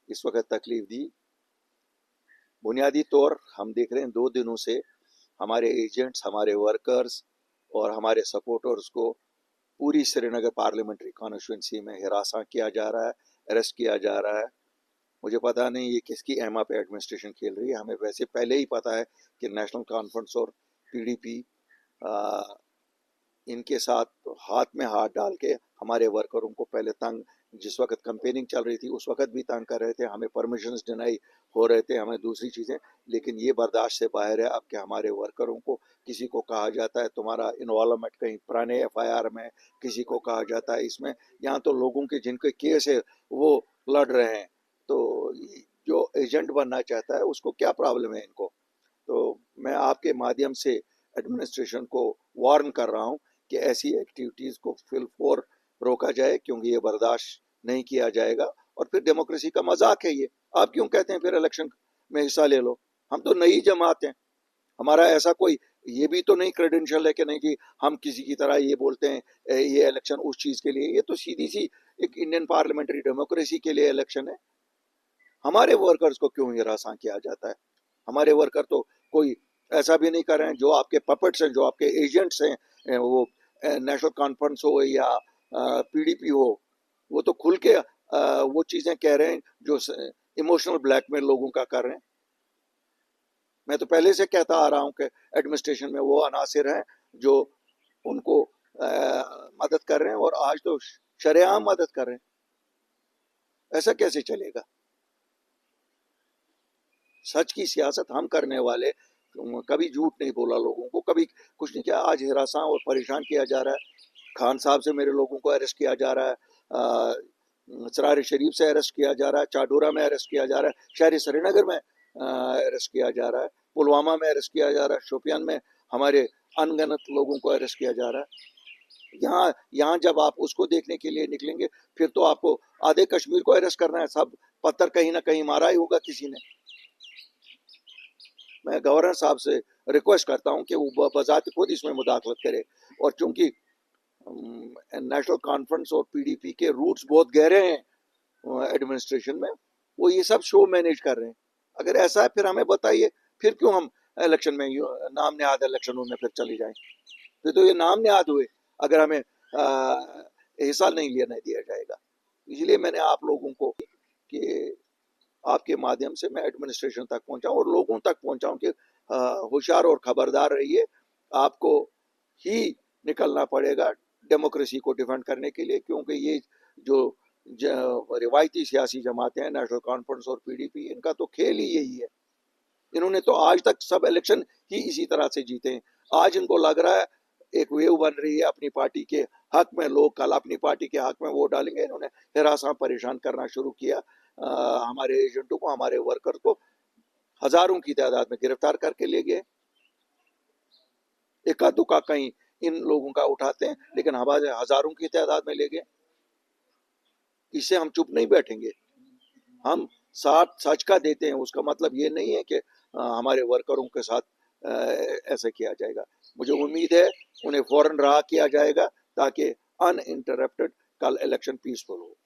इस वक्त तकलीफ दी। बुनियादी तौर हम देख रहे हैं 2 दिनों से हमारे एजेंट्स, हमारे वर्कर्स और हमारे सपोर्टर्स को पूरी श्रीनगर पार्लियामेंट्री कॉन्स्टिट्यूंसी में हिरासत किया जा रहा है, अरेस्ट किया जा रहा है। मुझे पता नहीं ये किसकी एमा पे एडमिनिस्ट्रेशन खेल रही है। हमें वैसे पहले ही पता है कि नेशनल कॉन्फ्रेंस और पीडीपी इनके साथ हाथ में हाथ डाल के हमारे वर्करों को पहले तंग, जिस वक्त कैंपेनिंग चल रही थी उस वक्त भी तंग कर रहे थे, हमें परमिशंस डिनाई हो रहे थे, हमें दूसरी चीज़ें। लेकिन ये बर्दाश्त से बाहर है अब कि हमारे वर्करों को किसी को कहा जाता है तुम्हारा इन्वॉल्वमेंट कहीं पुराने एफआईआर में, किसी को कहा जाता है इसमें। यहाँ तो लोगों के जिनके केस है वो लड़ रहे हैं, तो जो एजेंट बनना चाहता है उसको क्या प्रॉब्लम है इनको। तो मैं आपके माध्यम से एडमिनिस्ट्रेशन को वार्न कर रहा हूँ कि ऐसी एक्टिविटीज़ को फिल फॉर रोका जाए, क्योंकि ये बर्दाश्त नहीं किया जाएगा। और फिर डेमोक्रेसी का मजाक है ये। आप क्यों कहते हैं फिर इलेक्शन में हिस्सा ले लो? हम तो नई जमात हैं, हमारा ऐसा कोई ये भी तो नहीं क्रेडेंशियल है कि नहीं जी हम किसी की तरह ये बोलते हैं ये इलेक्शन उस चीज़ के लिए। ये तो सीधी सी एक इंडियन पार्लियामेंट्री डेमोक्रेसी के लिए इलेक्शन है। हमारे वर्कर्स को क्यों हिरासा किया जाता है? हमारे वर्कर तो कोई ऐसा भी नहीं कर रहे हैं। जो आपके पपेट्स हैं, जो आपके एजेंट्स हैं, वो नेशनल कॉन्फ्रेंस हो या पीडीपी हो, वो तो खुल के वो चीज़ें कह रहे हैं जो इमोशनल ब्लैकमेल लोगों का कर रहे हैं। मैं तो पहले से कहता आ रहा हूं कि एडमिनिस्ट्रेशन में वो अनासिर हैं जो उनको मदद कर रहे हैं, और आज तो शरेआम मदद कर रहे हैं। ऐसा कैसे चलेगा? सच की सियासत हम करने वाले कभी झूठ नहीं बोला लोगों को, कभी कुछ नहीं किया। आज हिरासा और परेशान किया जा रहा है। खान साहब से मेरे लोगों को अरेस्ट किया जा रहा है, सरार शरीफ से अरेस्ट किया जा रहा है, चाडोरा में अरेस्ट किया जा रहा है, शहर श्रीनगर में अरेस्ट किया जा रहा है, पुलवामा में अरेस्ट किया जा रहा है, शोपियान में हमारे अनगिनत लोगों को अरेस्ट किया जा रहा है। यहाँ यहाँ जब आप उसको देखने के लिए निकलेंगे फिर तो आपको आधे कश्मीर को अरेस्ट करना है। सब पत्थर कहीं ना कहीं मारा ही होगा किसी ने। मैं गवर्नर साहब से रिक्वेस्ट करता हूं कि वो बजाते खुद इसमें मुदाखलत करे। और चूंकि नेशनल कॉन्फ्रेंस और पीडीपी के रूट्स बहुत गहरे हैं एडमिनिस्ट्रेशन में, वो ये सब शो मैनेज कर रहे हैं। अगर ऐसा है फिर हमें बताइए, फिर क्यों हम इलेक्शन में नाम नेहाद इलेक्शनों में फिर चले जाएं? फिर तो ये नाम नेहाद हुए अगर हमें हिस्सा नहीं लेने दिया जाएगा। इसलिए मैंने आप लोगों को कि आपके माध्यम से मैं एडमिनिस्ट्रेशन तक पहुंचाऊं और लोगों तक पहुंचाऊं कि होशियार और खबरदार रहिए। आपको ही निकलना पड़ेगा डेमोक्रेसी को डिफेंड करने के लिए, क्योंकि ये जो रिवायती सियासी जमातें हैं नेशनल कॉन्फ्रेंस और पीडीपी, इनका तो खेल ही यही है। इन्होंने तो आज तक सब इलेक्शन ही इसी तरह से जीते हैं। आज इनको लग रहा है एक वेव बन रही है अपनी पार्टी के हक में, लोग कल अपनी पार्टी के हक में वोट डालेंगे। इन्होंने हिरासा परेशान करना शुरू किया। हमारे एजेंटों को, हमारे वर्कर को हजारों की तादाद में गिरफ्तार करके ले गए। इक्का दुक्का कहीं इन लोगों का उठाते हैं, लेकिन हमारे हजारों की तादाद में ले गए। इससे हम चुप नहीं बैठेंगे। हम साथ सच का देते हैं, उसका मतलब ये नहीं है कि हमारे वर्करों के साथ ऐसा किया जाएगा। मुझे उम्मीद है उन्हें फौरन रहा किया जाएगा ताकि अनइंटरप्टेड कल इलेक्शन पीसफुल हो।